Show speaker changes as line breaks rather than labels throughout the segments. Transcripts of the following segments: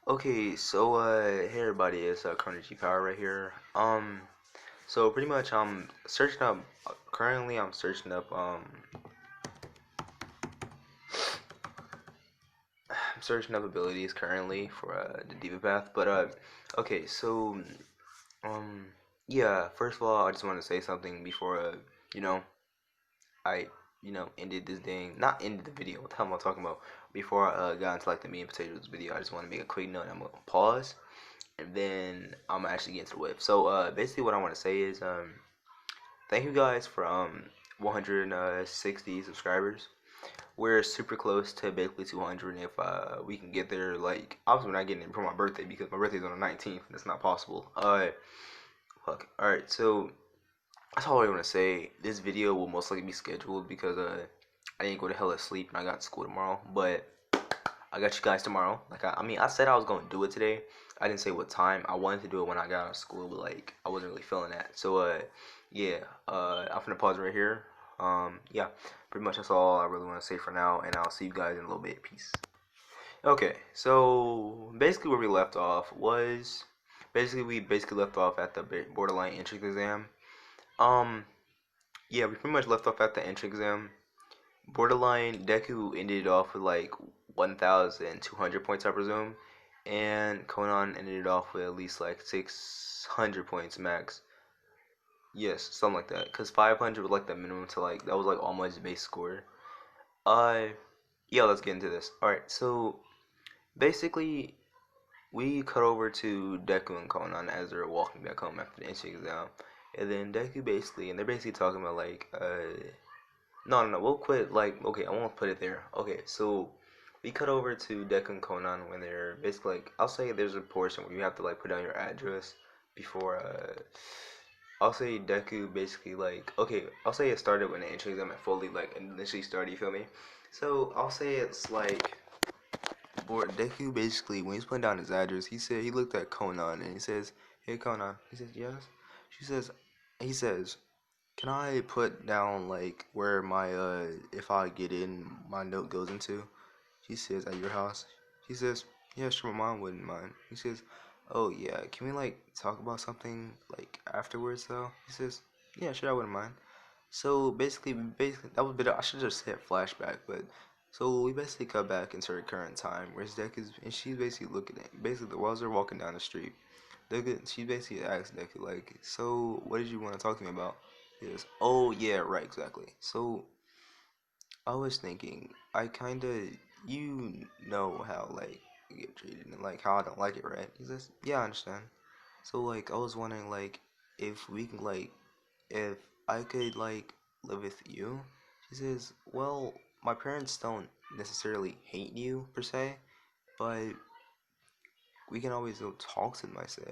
Okay, so hey everybody, it's Carnage Power right here. So pretty much I'm searching up. Currently, I'm searching up. I'm searching up abilities currently for the Diva Path. But okay, so um, yeah. First of all, I just want to say something before you know, I ended this thing. Not ended the video. What the hell am I talking about? Before I got into like the meat and potatoes video, I just want to make a quick note. I'm gonna pause and then I'm actually get into the whip. So basically, what I want to say is thank you guys for 160 subscribers. We're super close to basically 200. And if we can get there, like obviously we're not getting it for my birthday because my birthday's on the 19th. That's not possible. Fuck. All right, so that's all I want to say. This video will most likely be scheduled because I didn't go to hell asleep and I got school tomorrow, but I got you guys tomorrow. Like I mean, I said I was gonna do it today. I didn't say what time. I wanted to do it when I got out of school, but like I wasn't really feeling that. So yeah. I'm gonna pause right here. Yeah. Pretty much that's all I really want to say for now, and I'll see you guys in a little bit. Peace. Okay. So basically, where we left off was we left off at the borderline entrance exam. Um. Yeah, we pretty much left off at the entrance exam. Borderline Deku ended off with like 1,200 points, I presume, and Conan ended off with at least like 600 points max. Yes, something like that. Cause 500 was like the minimum to like that was like almost his base score. Uh, yeah, let's get into this. All right, so basically we cut over to Deku and Conan as they're walking back home after the entry exam, and then Deku basically and they're basically talking about like no, we'll quit. Like, okay, I won't put it there. Okay, so we cut over to Deku and Conan when they're basically like, I'll say there's a portion where you have to like put down your address before. I'll say Deku basically like, okay, I'll say it started when the entry exam fully like initially started. You feel me? So I'll say it's like, Deku basically when he's putting down his address, he said he looked at Conan and he says, "Hey Conan," he says, "Yes." She says, he says, "Can I put down like where my if I get in my note goes into?" She says, "At your house?" She says, "Yeah, sure, my mom wouldn't mind." He says, "Oh yeah, can we like talk about something like afterwards though?" He says, "Yeah, sure, I wouldn't mind." So basically that was a bit. I should just hit flashback, but so we basically cut back into her current time, where Deku and she's basically looking at basically while they're walking down the street. She basically asked Deku like, "So what did you want to talk to me about?" He goes, "Oh yeah, right, exactly." So I was thinking, I kind of you know how like you get treated and like how I don't like it, right? He says, "Yeah, I understand." So like I was wondering like if we can like if I could like live with you. She says, "Well, my parents don't necessarily hate you per se, but we can always go talk to them." I say,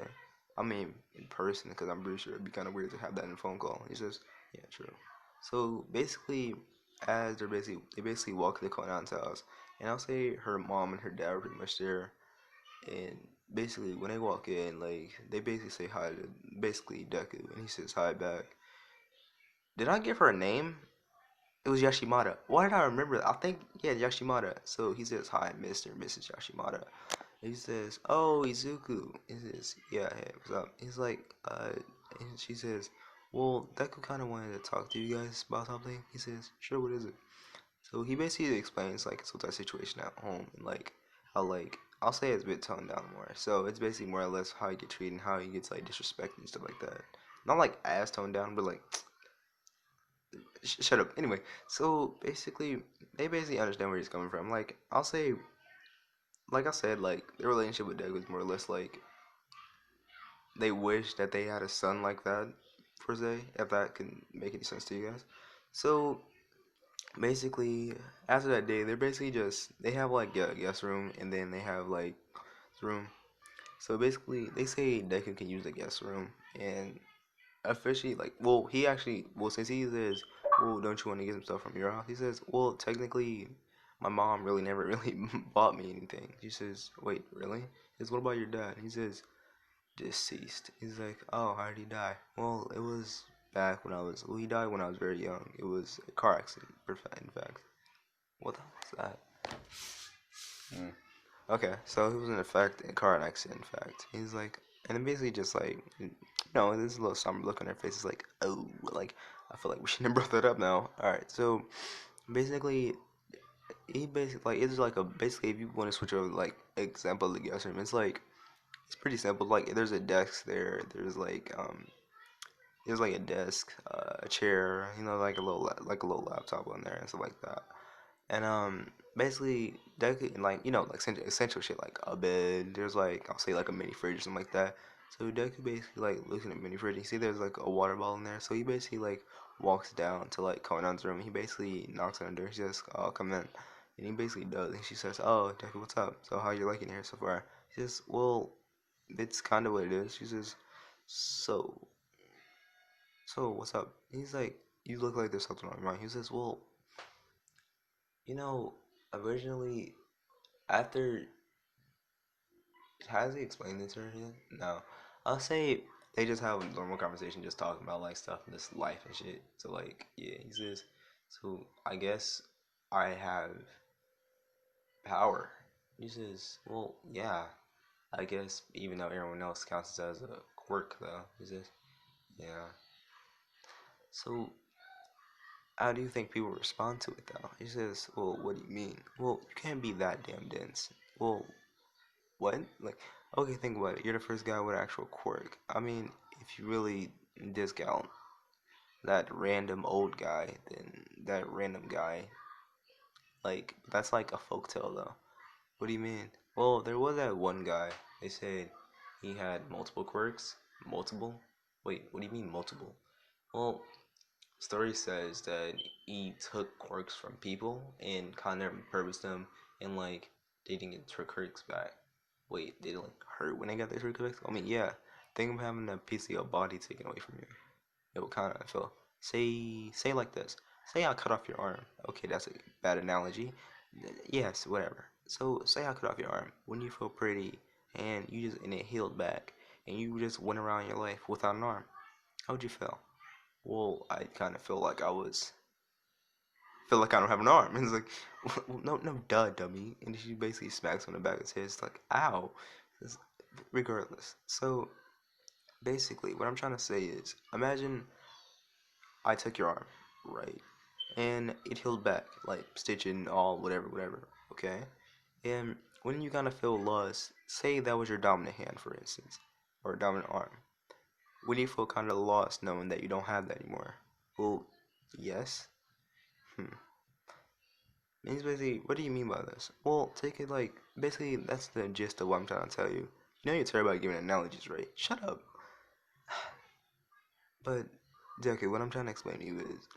I mean in person because I'm pretty sure it'd be kind of weird to have that in a phone call. He says, "Yeah, true." So basically, as they basically walk to the Conan's house, and I'll say her mom and her dad are pretty much there, and basically when they walk in, like they basically say hi to basically Deku, and he says hi back. Did I give her a name? It was Yashimata. Why did I remember that? I think, yeah, Yashimata. So he says, "Hi, Mr. and Mrs. Yashimata." He says, "Oh, Izuku." He says, "Yeah, hey, what's up?" He's like, and she says, "Well, Deku kind of wanted to talk to you guys about something." He says, "Sure, what is it?" So he basically explains, like, it's that situation at home, and, like, how, like, I'll say it's a bit toned down more. So it's basically more or less how you get treated and how he gets, like, disrespected and stuff like that. Not, like, as toned down, but, like, shut up. Anyway, so basically, they basically understand where he's coming from. Like, I'll say, like I said, like their relationship with Deku was more or less like they wish that they had a son like that, per se, if that can make any sense to you guys. So basically, after that day, they're basically just they have like a guest room, and then they have like this room. So basically, they say Deku can use the guest room, and officially, like, well, he actually, well, since he says, "Well, don't you want to get some stuff from your house?" He says, "Well, technically, my mom really never really bought me anything." She says, "Wait, really?" He says, "What about your dad?" He says, "Deceased." He's like, "Oh, how did he die?" "Well, it was back when I was, well, he died when I was very young. It was a car accident, in fact." What the hell is that? Hmm. Okay, so he was in fact in a car accident. In fact, he's like, and then basically just like, there's a little somber look on her face. It's like, oh, like I feel like we shouldn't have brought that up now. All right, so basically, he basically like it's like a basically if you want to switch over like example of the guessing, it's like it's pretty simple. Like there's a desk there. There's like a desk, a chair, like a little laptop on there and stuff like that. And basically Deku and like like essential shit like a bed. There's like I'll say like a mini fridge or something like that. So Deku basically like looks in a mini fridge. You see there's like a water bottle in there. So he basically like walks down to like Conan's room. He basically knocks on the door. She says, "Oh, come in." And he basically does. And she says, "Oh, Deku, what's up? So how you liking it here so far?" He says, "Well, it's kind of what it is." She says, "So, so what's up?" He's like, "You look like there's something on your mind." He says, "Well, you know, originally." After has he explained this or anything? No. I'll say they just have a normal conversation, just talking about like stuff in this life and shit. So like, yeah, he says. So I guess I have power. He says, well, yeah. I guess even though everyone else counts it as a quirk, though. He says, yeah. So how do you think people respond to it though? He says, well, what do you mean? Well, you can't be that damn dense. Well, what? Like, okay, think about it. You're the first guy with an actual quirk. I mean, if you really discount that random old guy, then that random guy, like, that's like a folktale, though. What do you mean? Well, there was that one guy. They said he had multiple quirks. Multiple? Wait, what do you mean multiple? Well, story says that he took quirks from people and kind of repurposed them, and like they didn't get their quirks back. Wait, they like hurt when they got their quirks? I mean, yeah. Think of having a piece of your body taken away from you. It would kind of feel. Say like this. Say I cut off your arm. Okay, that's a bad analogy. Yes, whatever. So say I cut off your arm. When you feel pretty and it healed back and you just went around your life without an arm, how would you feel? Well, I kind of feel like I don't have an arm. And it's like, well, no, no, duh, dummy. And she basically smacks on the back of his head. It's like, ow. It's, regardless. So basically, what I'm trying to say is, imagine I took your arm, right, and it healed back, like stitching, all, whatever, whatever. Okay, and when you kind of feel lost, say that was your dominant hand, for instance, or dominant arm. When you feel kind of lost knowing that you don't have that anymore? Well, yes. Hmm. Means basically, what do you mean by this? Well, take it like, basically, that's the gist of what I'm trying to tell you. You know you're terrible at giving analogies, right? Shut up. But, okay, what I'm trying to explain to you is,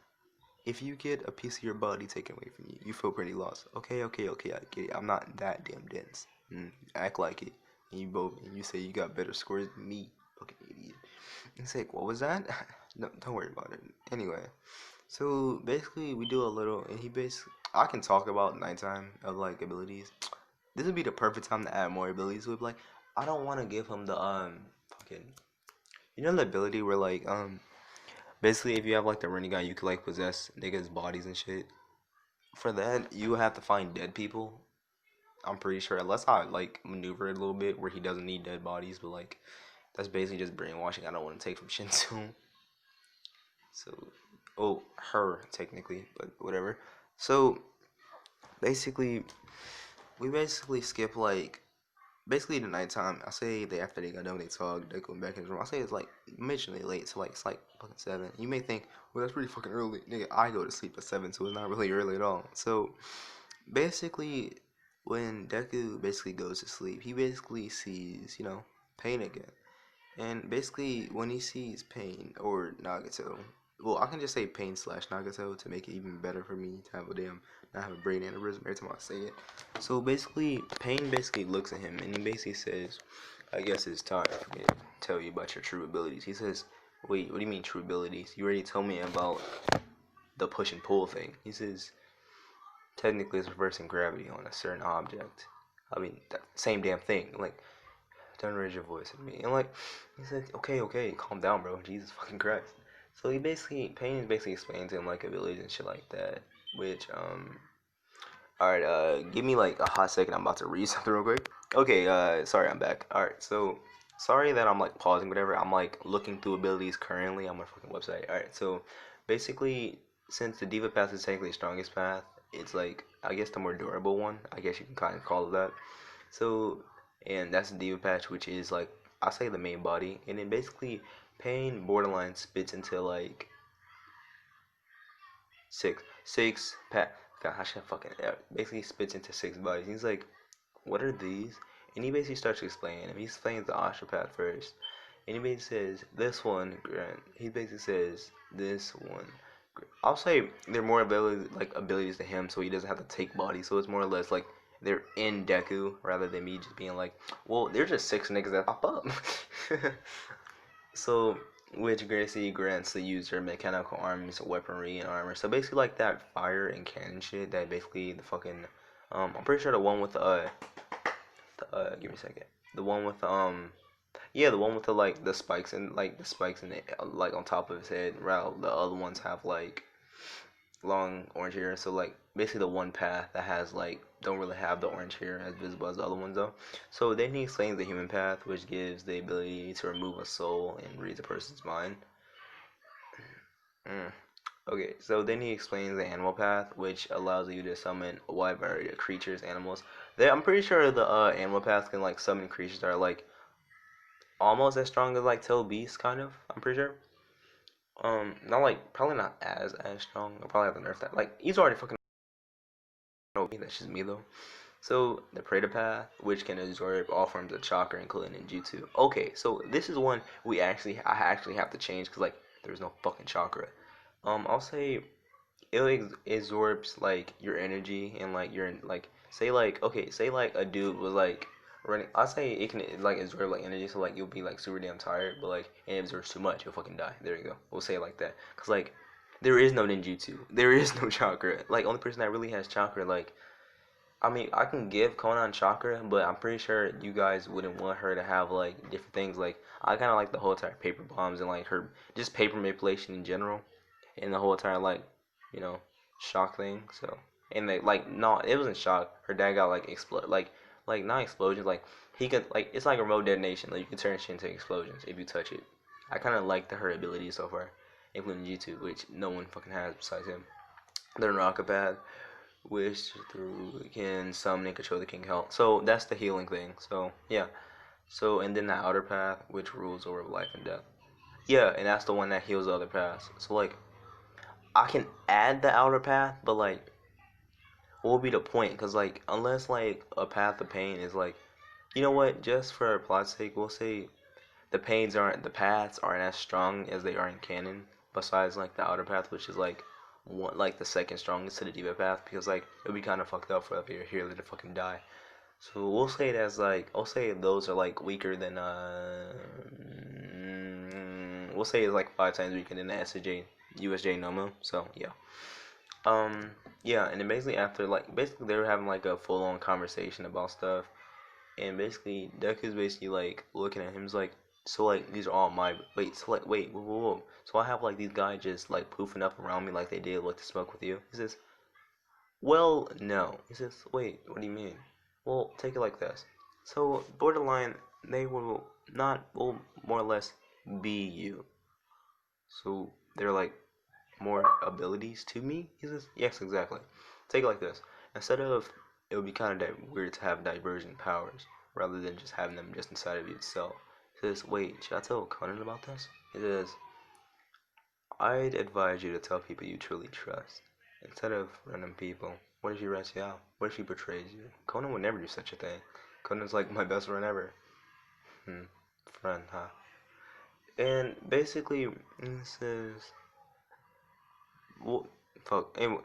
if you get a piece of your body taken away from you, you feel pretty lost. Okay, okay, okay, I get it. I'm not that damn dense. Act like it. And you say you got better scores than me. Fucking idiot. It's like, what was that? No, don't worry about it. Anyway, so basically, we do a little, and he basically, I can talk about nighttime of like abilities. This would be the perfect time to add more abilities. Would like, I don't want to give him the fucking, the ability where like basically if you have like the running guy, you could like possess niggas' bodies and shit. For that, you have to find dead people. I'm pretty sure, unless I like maneuver it a little bit where he doesn't need dead bodies, but like that's basically just brainwashing. I don't want to take from Shinsu. So, oh, her technically, but whatever. So basically, we basically skip like basically the nighttime. I say they after they got done, they talk, they go back in his room. I say it's like majorly late, so like it's like fucking 7. You may think, well, that's pretty fucking early, nigga. I go to sleep at 7, so it's not really early at all. So basically, when Deku basically goes to sleep, he basically sees, Pain again. And basically, when he sees Pain or Nagato, well, I can just say Pain slash Nagato to make it even better for me to have a damn not have a brain aneurysm every time I say it. So basically, Pain basically looks at him and he basically says, "I guess it's time for me to tell you about your true abilities." He says, "Wait, what do you mean true abilities? You already told me about the push and pull thing." He says, "Technically, it's reversing gravity on a certain object." I mean, that same damn thing. Like, don't raise your voice at me. And like, he's like, okay, okay, calm down, bro. Jesus fucking Christ. So Pain is basically explaining to him like abilities and shit like that, which Alright, give me like a hot second. I'm about to read something real quick. Okay, sorry, I'm back. Alright, so sorry that I'm like pausing, whatever. I'm like looking through abilities currently on my fucking website. Alright, so basically, since the Diva Path is technically the strongest path, it's like, I guess, the more durable one. I guess you can kind of call it that. So, and that's the Diva Patch, which is like, I say the main body. And then basically, Pain Borderline spits into like six pat. God, I should fucking basically spits into six bodies. He's like, what are these? And he basically starts to explain them. He explains the osteopath first. And he basically says, this one, Grant. He basically says, this one. I'll say they're more abilities to him, so he doesn't have to take body. So it's more or less like they're in Deku rather than me just being like, well, there's just six niggas that pop up. So, which Gracie grants the user mechanical arms, weaponry, and armor. So basically, like that fire and cannon shit. That basically the fucking. I'm pretty sure the one with give me a second. The one with yeah, the one with the like the spikes and like on top of his head. While the other ones have like long orange hair. So like basically the one path that has like don't really have the orange hair as visible as the other ones though. So then he explains the human path, which gives the ability to remove a soul and read a person's mind. Mm. Okay, so then he explains the animal path, which allows you to summon a wide variety of creatures, animals. I'm pretty sure the animal path can like summon creatures that are like almost as strong as like tail beasts, kind of. I'm pretty sure. Not like probably not as strong. I'll probably have to nerf that. Like he's already fucking. That's just me though. So the Preda Path, which can absorb all forms of chakra, including ninjutsu. Okay, so this is one I actually have to change because like there's no fucking chakra. I'll say it absorbs like your energy and like your like say like okay say like a dude was like running. I'll say it can like absorb like energy, so like you'll be like super damn tired, but like and it absorbs too much, you'll fucking die. There you go. We'll say it like that, cause like there is no ninjutsu, there is no chakra. Like only person that really has chakra like I mean, I can give Conan chakra, but I'm pretty sure you guys wouldn't want her to have like different things. Like I kind of like the whole entire paper bombs and like her just paper manipulation in general, and the whole entire like you know shock thing. So and they like no, it wasn't shock. Her dad got like explode like not explosions. Like he could like it's like a remote detonation. Like you can turn shit into explosions if you touch it. I kind of like her abilities so far, including G2, which no one fucking has besides him. Then Rocket Pad wish through can summon and control the king health. So that's the healing thing. So yeah. So and then the outer path, which rules over life and death. Yeah, and that's the one that heals the other paths. So like I can add the outer path, but like what would be the point? Cause like unless like a path of pain is like you know what? Just for plot's sake, we'll say the paths aren't as strong as they are in canon. Besides like the outer path, which is like one like the second strongest to the diva path, because like it'd be kind of fucked up for your healer to fucking die. So we'll say it as like I'll say those are like weaker than we'll say it's like 5 times weaker than the SJ USJ Nomu. So yeah. Um yeah, and then basically after like basically they were having like a full on conversation about stuff, and basically Deku's basically like looking at him. He's like, so like these are all my wait. So like wait, whoa, whoa, whoa. So I have like these guys just like poofing up around me like they did like to smoke with you. He says, well, no. He says, wait, what do you mean? Well, take it like this. So borderline, they will not will more or less be you. So they're like more abilities to me? He says, yes, exactly. Take it like this. Instead of, it would be kind of weird to have divergent powers rather than just having them just inside of you itself. He says, wait, should I tell Conan about this? He says, I'd advise you to tell people you truly trust. Instead of random people. What if she rats you out? What if she betrays you? Conan would never do such a thing. Conan's like my best friend ever. Friend, huh? And basically, he says, well, fuck. Anyway,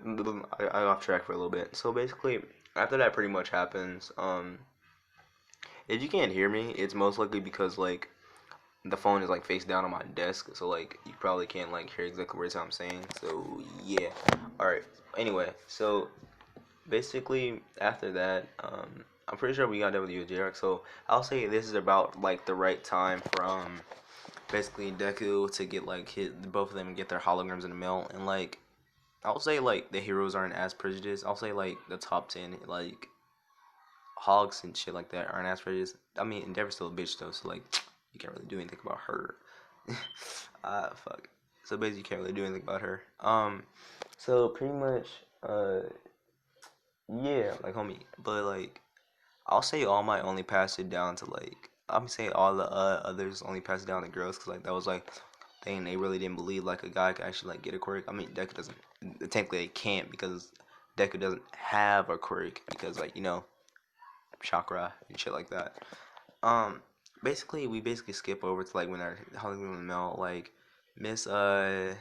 I got off track for a little bit. So basically, after that pretty much happens, if you can't hear me, it's most likely because like the phone is like face down on my desk, so like you probably can't like hear exactly what I'm saying. So yeah. All right. Anyway, so basically after that, I'm pretty sure we got done with UJ arc. So I'll say this is about like the right time for basically Deku to get like hit both of them get their holograms in the mail, and like I'll say like the heroes aren't as prejudiced. I'll say like the top 10 like hogs and shit like that aren't as prejudiced. I mean, Endeavor's still a bitch though, so like you can't really do anything about her. Fuck. So basically, you can't really do anything about her. So pretty much, yeah, like homie. But like, I'll say all might only pass it down to like, I'm saying all the others only pass it down to girls, cause like that was like thing they really didn't believe like a guy could actually like get a quirk. I mean, Deku doesn't. Technically, they can't because Deku doesn't have a quirk because like chakra and shit like that. Um, basically, we basically skip over to like when our Hollywood Mel like Miss Yashimi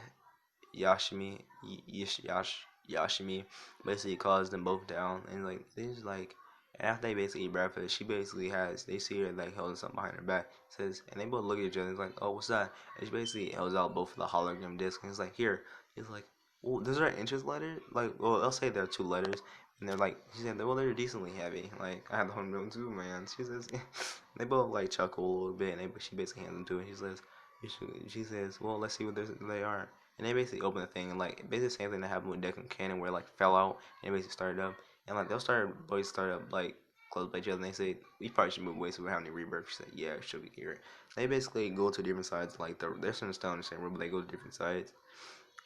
Yashimi basically calls them both down and like they just like after they basically eat breakfast, she basically has they see her like holding something behind her back. Says and they both look at each other and it's like, oh, what's that? And she basically holds out both of the hologram discs and it's like here. He's like, well, those are interest letters. Like, well, I'll say there are two letters. And they're like, she said, well, they're decently heavy. Like, I had the home too, man. She says, they both like chuckle a little bit, and she basically hands them to her. She says, she says, well, let's see what they are. And they basically open the thing, and like, basically the same thing that happened with Deku and Cannon, where it, like fell out, and it basically started up, and like boys started up like close by each other, and they say, we probably should move away so we don't have any rebirth. She said, yeah, it should be here. They basically go to different sides, like they're still in the same room, but they go to different sides,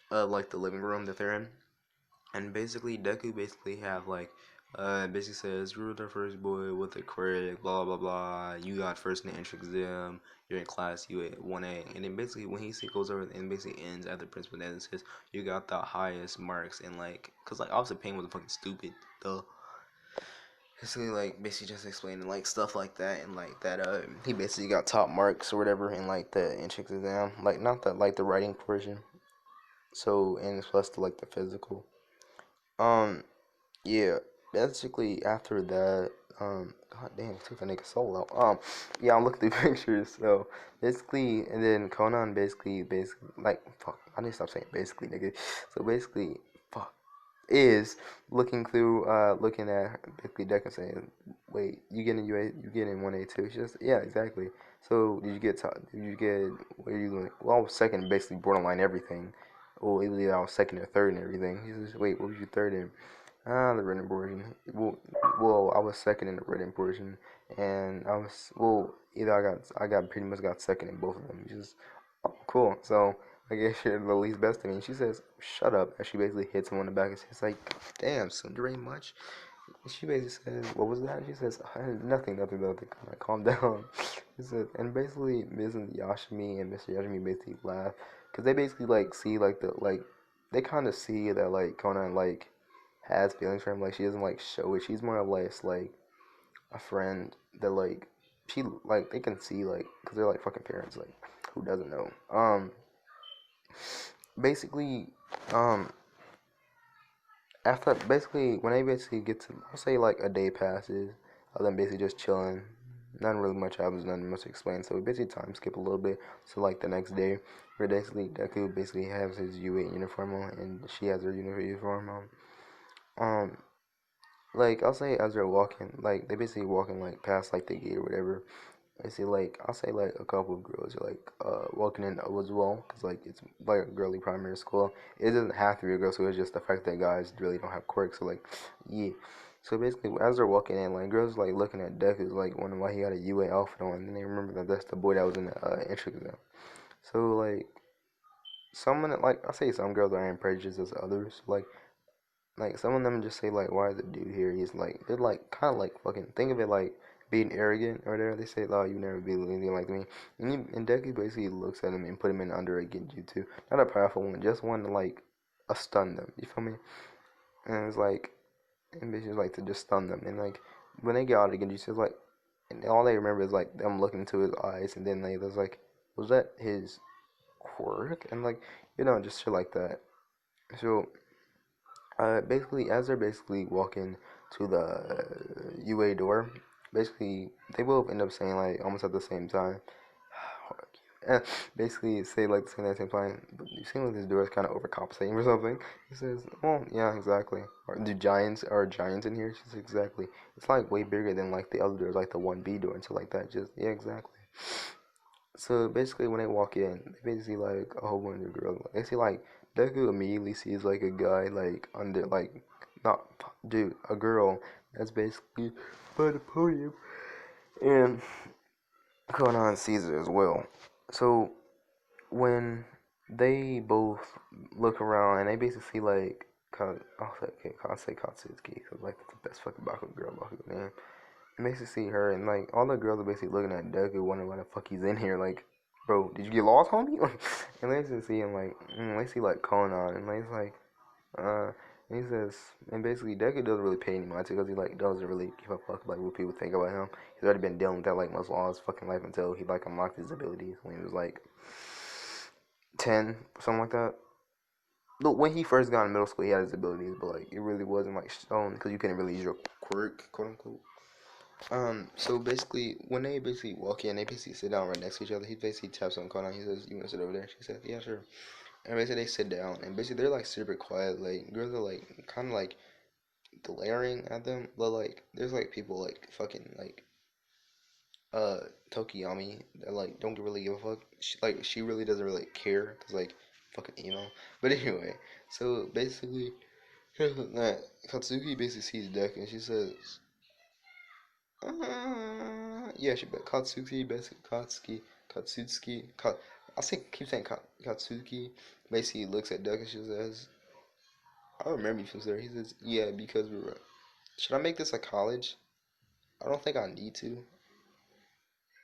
like the living room that they're in. And basically Deku basically have like basically says you're the first boy with a quirk, blah blah blah. You got first in the entrance exam. You're in class you at 1A, and then basically when he goes over and basically ends at the principal and says you got the highest marks and like, cause like obviously Pain was fucking stupid. Though basically like basically just explaining like stuff like that and like that he basically got top marks or whatever in like the entrance exam, like not the like the writing portion. So and plus the like the physical. Um, yeah, basically after that, god damn, it took a nigga so long. Yeah, I'm looking through pictures. So basically, and then Conan basically, like, fuck, I need to stop saying basically, nigga. So basically, fuck, is looking through, looking at basically Deck and saying, wait, you get in UA, you get in 1A too. She just, yeah, exactly. So did you get top? Did you get? What are you doing? Well, I was second, basically borderline everything. Well, either I was second or third and everything. He says, wait, what was you third in? Ah, the written portion. Well, I was second in the written portion, and I was well. Either I got pretty much got second in both of them. Just oh, cool. So I guess you're the least best of me. And she says, "Shut up," and she basically hits him on the back. And she's like, "Damn, son, there ain't much." And she basically says, "What was that?" She says, "Nothing, nothing, nothing." Like, calm down. She says, and basically, Mrs. Yashimi and Mr. Yashimi basically laugh because they basically like see like the like they kind of see that like Conan like has feelings for him. Like she doesn't like show it. She's more or less like a friend that like she like they can see like because they're like fucking parents. Like who doesn't know? Basically, um, after basically when they basically get to I'll say like a day passes of them basically just chilling. Nothing really much happens. Nothing much to explain. So we basically time skip a little bit to like the next day, where basically Deku basically has his U8 uniform on, and she has her uniform on. Um, like I'll say as they're walking, like they basically walking like past like the gate or whatever. I see like I'll say like a couple of girls are like walking in as well because like it's like a girly primary school. It doesn't have to be a girl school. It's just the fact that guys really don't have quirks. So like yeah. So basically, as they're walking in, like girls like looking at Deku, like wondering why he got a UA outfit on, and then they remember that that's the boy that was in the entry exam. So like someone like I say some girls are in prejudiced as others. Like some of them just say like, "Why is the dude here?" He's like, they're like kind of like fucking think of it like being arrogant or whatever. They say, "Oh, you never be anything like me." And Deku basically looks at him and put him in under a Genjutsu, not a powerful one, just one to like a stun them. You feel me? And it's like, and basically like to just stun them. And like when they get out of Genjutsu, it's like, and all they remember is like them looking into his eyes, and then they was like, "Was that his quirk?" And like just shit like that. So basically, as they're basically walking to the UA door, basically they both end up saying like almost at the same time. Eh, basically, say like the same time. But you seem like this door is kind of overcompensating or something. He says, "Well, yeah, exactly." Or do giants are giants in here? She says, "Exactly. It's like way bigger than like the other doors, like the 1B door and stuff like that." Just yeah, exactly. So basically, when they walk in, they basically like a whole bunch of girls. They see like Deku immediately sees like a guy like under like not dude a girl that's basically by the podium, and Conan sees it as well. So when they both look around and they basically see like I'll say Katsuki because like that's the best fucking Bakugo girl Bakugo name. And basically see her and like all the girls are basically looking at Deku wondering why the fuck he's in here like. Bro, did you get lost, homie? And they just see him like, they see like Conan, and like, he's like, Uh, and he says, and basically Deku doesn't really pay any mind to because he like doesn't really give a fuck like what people think about him. He's already been dealing with that like most of all his fucking life until he like unlocked his abilities when he was like 10, something like that. Look, when he first got in middle school, he had his abilities, but like it really wasn't like shown because you couldn't really use your quirk, quote unquote. So basically, when they basically walk in, they basically sit down right next to each other. He basically taps on Conan. He says, "You want to sit over there?" She says, "Yeah, sure." And basically, they sit down, and basically they're like super quiet. Like girls are like kind of like glaring at them, but like there's like people like fucking like uh Tokiyami that like don't really give a fuck. She really doesn't really care because like fucking emo. But anyway, so basically that Katsuki basically sees Deku and she says, yeah, she bet Katsuki basically Katsuki I say keep saying Katsuki basically looks at Deku and she says, I remember if he was there. He says, yeah, because we were. Should I make this a college? I don't think I need to.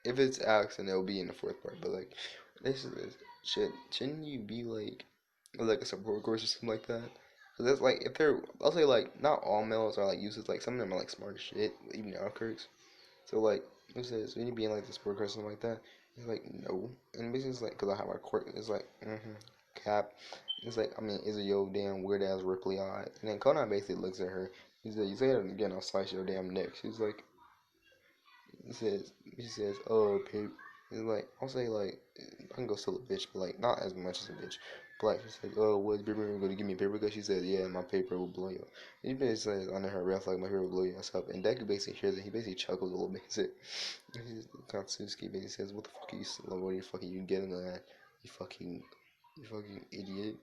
If it's action, it'll be in the fourth part. But like, this is shouldn't you be like a support course or something like that? So that's like if they're, I'll say like not all males are like useless. Like some of them are like smart as shit, even our quirks. So like, it says when you be in like the support course or something like that, it's like no, and basically it's like because I have my quirk, it's like cap. It's like I mean, is it your damn weird ass Ripley eye? And then Conan basically looks at her. He said, "You say that again, I'll slice your damn neck." She's like, he says, oh, Pip. It's like, I'll say, like, I can go still a bitch, but, like, not as much as a bitch. But, like, she said, oh, what, paper going to give me a paper? Because she said, yeah, my paper will blow you up. And he basically says under her breath, like, my paper will blow you up. And Deku basically hears it. He basically chuckles a little bit. Katsuki basically says, what the fuck are you, what the fuck are you getting at? You fucking idiot.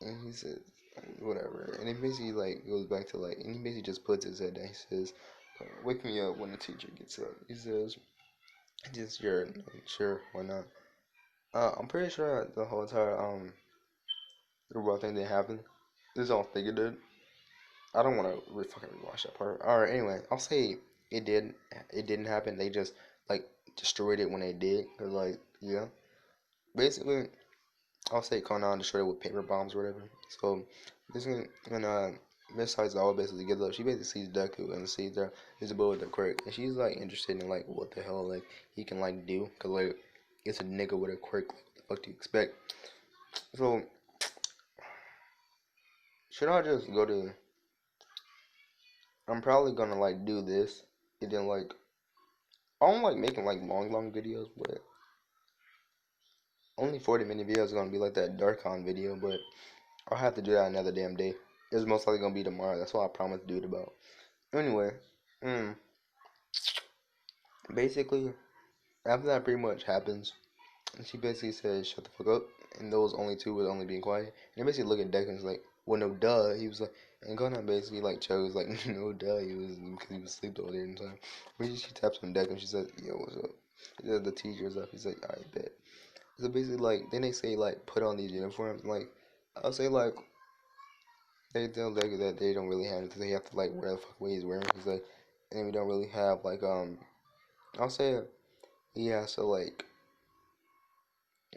And he says, whatever. And he basically, like, goes back to, like, and he basically just puts his head down. He says, wake me up when the teacher gets up. He says, just sure, sure, why not? I'm pretty sure the whole entire the world thing didn't happen. This is all figured it. I don't want to fucking rewatch that part. All right, anyway, I'll say it did. It didn't happen. They just like destroyed it when they did. Cause like yeah, basically I'll say Conan destroyed it with paper bombs or whatever. So this is when Miss Aizawa basically gives up. She basically sees Deku and sees that he's a boy with a quirk, and she's like interested in like what the hell like he can like do, cause like it's a nigga with a quirk. Like, what the fuck do you expect? So should I just go to? I'm probably gonna like do this, and then like I don't like making like long videos, but only 40-minute videos are gonna be like that Darkon video, but I'll have to do that another damn day. It's most likely gonna be tomorrow. That's what I promised to do it about. Anyway, mm, basically, after that pretty much happens, she basically says, shut the fuck up. And those only two were only being quiet. And they basically look at Deku and was like, well, no, duh. He was like, and Gunnar basically like chose, like, no, duh. He was, because he was asleep all day and time. But she taps on Deku and she says, yo, what's up? She said, the teacher's up. He's like, I bet. So basically, like, then they say, like, put on these uniforms. And, like, I'll say, like, they tell Deku that they don't really have it because they have to, like, wear the fuck way he's wearing. He's like, and we don't really have, like, I'll say he has to, like,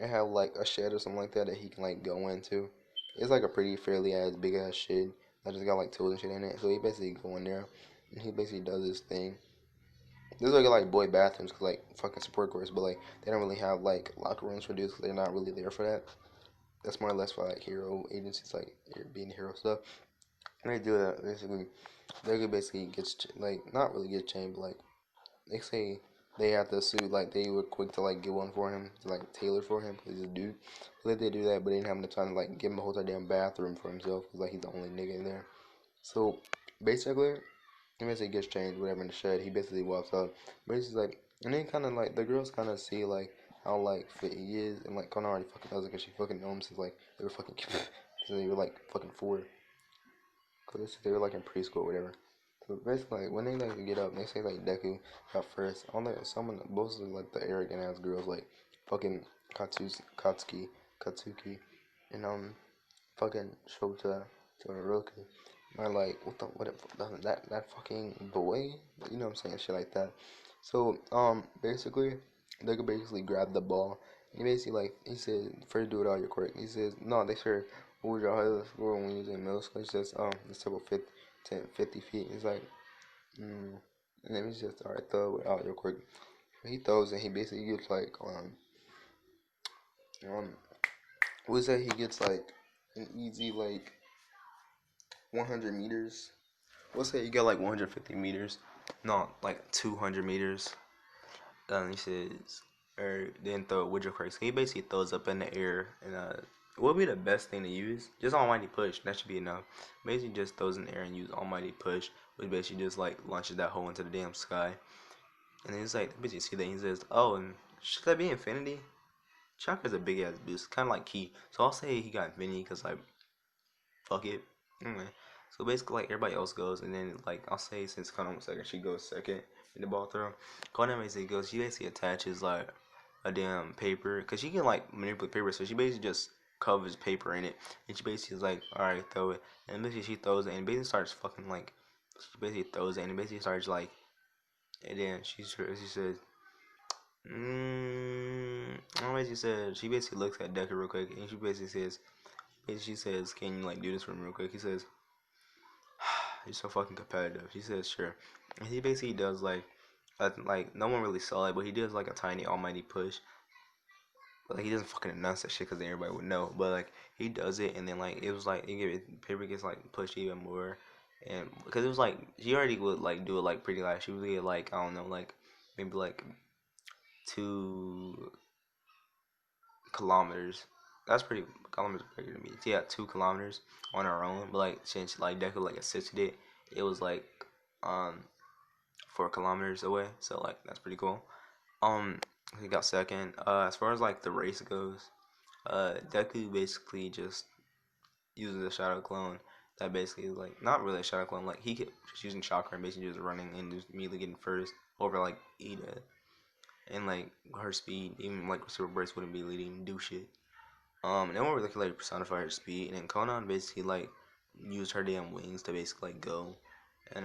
and have like a shed or something like that that he can like go into. It's like a pretty fairly ass big ass shed that just got like tools and shit in it. So he basically go in there and he basically does his thing. There's like boy bathrooms cause like fucking support course, but like they don't really have like locker rooms for dudes because they're not really there for that. That's more or less for like hero agencies like being hero stuff. And they do that basically. They basically gets like not really get chained, but like they say they have to sue, like they were quick to like get one for him, to like tailor for him, cause he's a dude. So they do that, but they didn't have enough time to like give him a whole damn bathroom for himself, cause like he's the only nigga in there. So basically, he basically gets changed, whatever in the shed. He basically walks up, but he's like, and then kind of like the girls kind of see like how like fit he is, and like Kona already fucking knows it because she fucking knows him since like they were fucking since they were like fucking 4, because they were like in preschool or whatever. So basically, like when they like get up, they say like Deku got first. On there, someone mostly like the arrogant ass girls like fucking Katsuki, and fucking Shota to Roku. Are like, that fucking boy? You know what I'm saying? Shit like that. So, basically, they could basically grab the ball. He basically, like, he said, first do it all your quirk. He says, no, they said, what was your highest score when you was in middle school? He says, it's about 50 feet. He's like, and then he's just, alright, throw it out your quirk. He throws and he basically gets like, um, what is that? He gets like an easy, like, 100 meters. Let's say you got like 150 meters, no, like 200 meters. He says, or then throw it with your quirks. He basically throws up in the air, and what would be the best thing to use? Just Almighty Push. That should be enough. Basically, just throws in the air and use Almighty Push, which basically just like launches that hole into the damn sky. And then he's like, basically see that he says, oh, and should that be Infinity? Chakra's a big ass boost, kind of like Key. So I'll say he got Infinity because like fuck it. Anyway, so basically, like everybody else goes, and then like I'll say since Conan was second, she goes second in the ball throw. Conan basically goes. She basically attaches like a damn paper, cause she can like manipulate paper, so she basically just covers paper in it, and she basically is like, all right, throw it, and basically she throws it, and basically starts fucking like, she basically throws it, and basically starts like, and then she says. She basically looks at Deku real quick, and she basically says, can you like do this for me real quick? He says, you're so fucking competitive. He says, sure. And he basically does like no one really saw it, but he does like a tiny almighty push. But like he doesn't fucking announce that shit because then everybody would know. But like he does it, and then like it was like paper gets like pushed even more, and because it was like she already would like do it like pretty like she would get like I don't know like maybe like 2 kilometers. That's pretty kilometers bigger than me. She had 2 kilometers on her own, but like since like Deku like assisted it, it was like um 4 kilometers away. So like that's pretty cool. Um, he got second. As far as like the race goes, Deku basically just uses a shadow clone that basically is like not really a shadow clone. Like he kept just using chakra and basically just running and just immediately getting first over like Ida and like her speed. Even like super burst wouldn't be leading do shit. No one really could like personify her speed, and then Conan basically like used her damn wings to basically like go and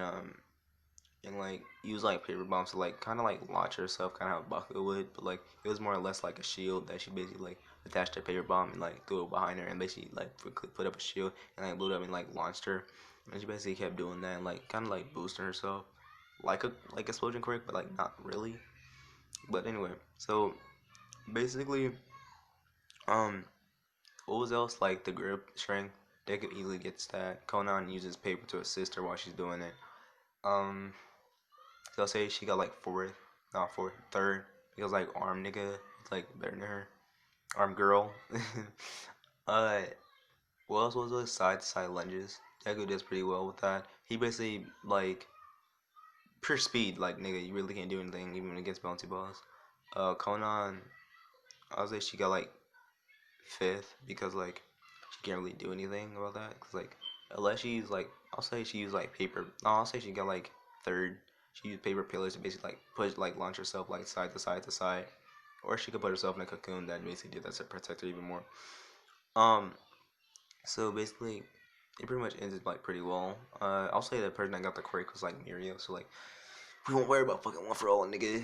like use like paper bombs to like kind of like launch herself, kind of how Bakugo would, but like it was more or less like a shield that she basically like attached to a paper bomb and like threw it behind her and basically like put up a shield and like blew it up and like launched her, and she basically kept doing that and like kind of like boosting herself like a explosion quirk, but like not really. But anyway, so basically, um, what was else like the grip strength? They could easily get that. Conan uses paper to assist her while she's doing it. Um, so I'll say she got like fourth, not fourth, third. Because like arm nigga is like better than her. Arm girl. uh, what else was it? Side to side lunges. Deku does pretty well with that. He basically like pure speed. Like nigga, you really can't do anything even against bouncy balls. Conan, I would say she got like fifth because like she can't really do anything about that. Cause like unless she's like, I'll say she used like paper. No, I'll say she got like third. She used paper pillars to basically like push like launch herself like side to side to side, or she could put herself in a cocoon that basically did that to protect her even more. Um, so basically. It pretty much ended like pretty well. I'll say the person that got the quirk was like Mirio, so like we won't worry about fucking one for all, nigga.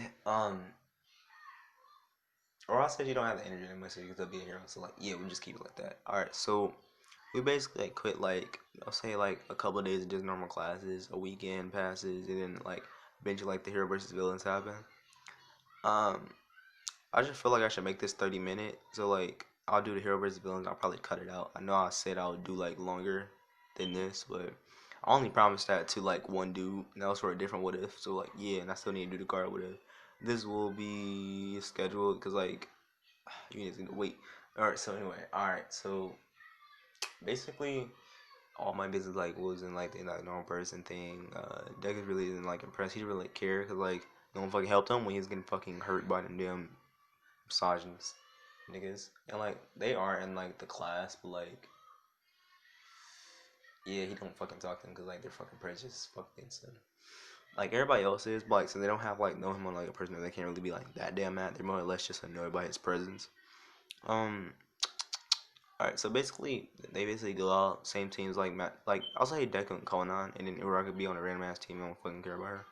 Or I'll say you don't have the energy anymore, so you can still be a hero. So like, yeah, we just keep it like that. All right, so we basically like quit like I'll say like a couple of days of just normal classes, a weekend passes, and then like eventually like the hero versus villains happen. Um, I just feel like I should make this 30 minute. So like I'll do the hero versus villains. I'll probably cut it out. I know I said I would do like longer than this, but I only promised that to like one dude, and that was for a different what if. So like yeah, and I still need to do the card what if. This will be scheduled because like you need to wait. All right. So anyway, all right. So basically, all my business like was in like the like, normal person thing. Dekus really didn't like impress. He didn't really care because like no one fucking helped him when he was getting fucking hurt by them damn misogynist niggas, and like they are in like the class, but like yeah, he don't fucking talk to them because like they're fucking prejudiced, fuck against him. Like everybody else is, but like so they don't have like know him on like a person that they can't really be like that damn mad. They're more or less just annoyed by his presence. Um. All right, so basically they basically go out same teams like Matt, like I'll say Deku and Konan, and then Uraka could be on a random ass team. I don't fucking care about her.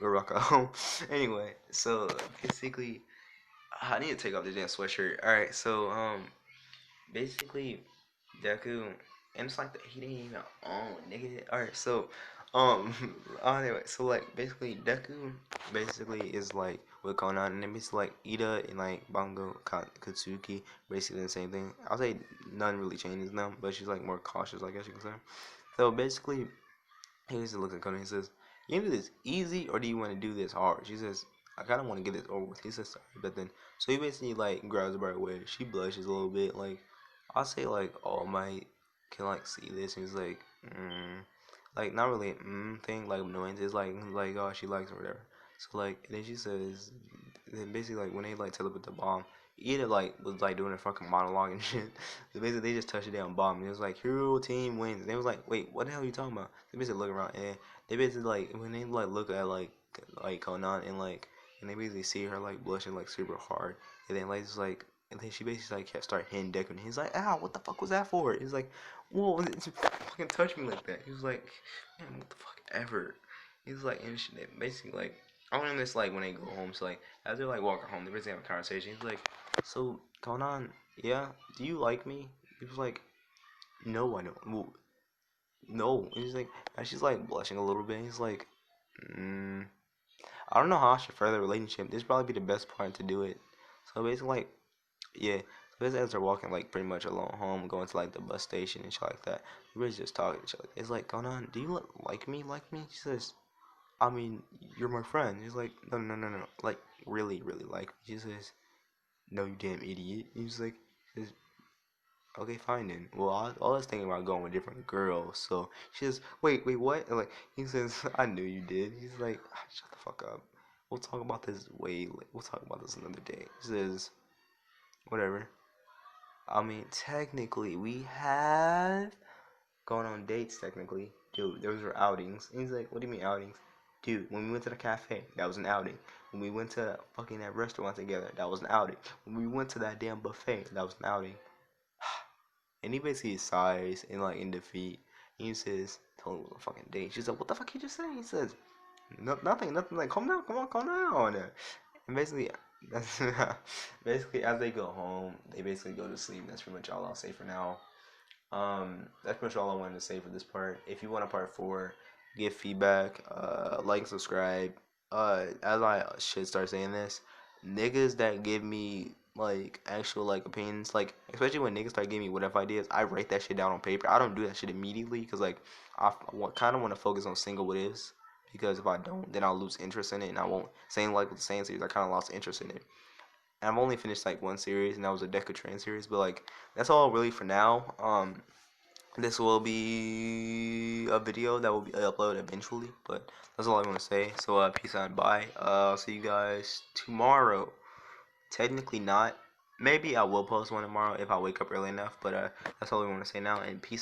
Uraka. Anyway, so basically I need to take off this damn sweatshirt. All right, so basically Deku, and it's like he didn't even own nigga. All right, so um, anyway, so like basically Deku basically is like with Konan, and then basically like Ida and like Bango Katsuki basically the same thing. I'll say none really changes them, but she's like more cautious, I guess you can say. So basically, he just looks at Konan and says, "You want to do this easy or do you want to do this hard?" She says, "I kind of want to get this over with." He says, "Sorry," but then so he basically like grabs her by the way. She blushes a little bit, like I'll say like All Might can like see this and he's like not really thing like annoyance. It's like oh she likes or whatever. So like and then she says then basically like when they like teleport the bomb, Ida like was like doing a fucking monologue and shit. So basically they just touched the damn bomb and it was like hero team wins. And they was like wait what the hell are you talking about? They basically look around and they basically like when they like look at like Conan and they basically see her like blushing like super hard and then like it's like and then she basically like kept start hitting Deku and he's like ow what the fuck was that for? He's like whoa just fucking touch me like that. He was like man what the fuck ever. He's like and she, basically like I want him this like when they go home so like as they're like walking home they basically have a conversation. He's like so Conan yeah do you like me? He was like no I don't well, no. And he's like and she's like blushing a little bit. He's like mm, I don't know how I should further the relationship. This would probably be the best part to do it. So basically, like, yeah. So basically, as they're walking, like, pretty much alone home, going to, like, the bus station and shit like that, everybody's just talking to each other. It's like, going on, do you like me? Like me? She says, I mean, you're my friend. He's like, no, no, no, no. Like, really, really like me. She says, no, you damn idiot. He's like, says, okay, fine then. Well, I was thinking about going with different girls. So she says, wait, what? And like he says, I knew you did. He's like, "Ah, shut the fuck up. We'll talk about this We'll talk about this another day. He says, whatever. I mean, technically, we have gone on dates. Technically, dude, those were outings. And he's like, what do you mean outings? Dude, when we went to the cafe, that was an outing. When we went to fucking that restaurant together, that was an outing. When we went to that damn buffet, that was an outing. And he basically sighs and like in defeat. He says, "Told him it was a fucking date." She's like, "What the fuck you just say?" He says, "No, nothing, nothing." Like, calm down, come on, calm down. And basically, that's basically as they go home, they basically go to sleep. That's pretty much all I'll say for now. That's pretty much all I wanted to say for this part. If you want a part 4, give feedback, like, subscribe. As I should start saying this, niggas that give me like actual like opinions, like especially when niggas start giving me what if ideas, I write that shit down on paper. I don't do that shit immediately because like kind of want to focus on single what ifs because if I don't, then I'll lose interest in it and I won't. Same like with the same series, I kind of lost interest in it. And I've only finished like one series, and that was a Deku Train series. But like that's all really for now. This will be a video that will be uploaded eventually, but that's all I want to say. So peace out, bye. I'll see you guys tomorrow. Technically not. Maybe I will post one tomorrow if I wake up early enough. But that's all I want to say now. And peace.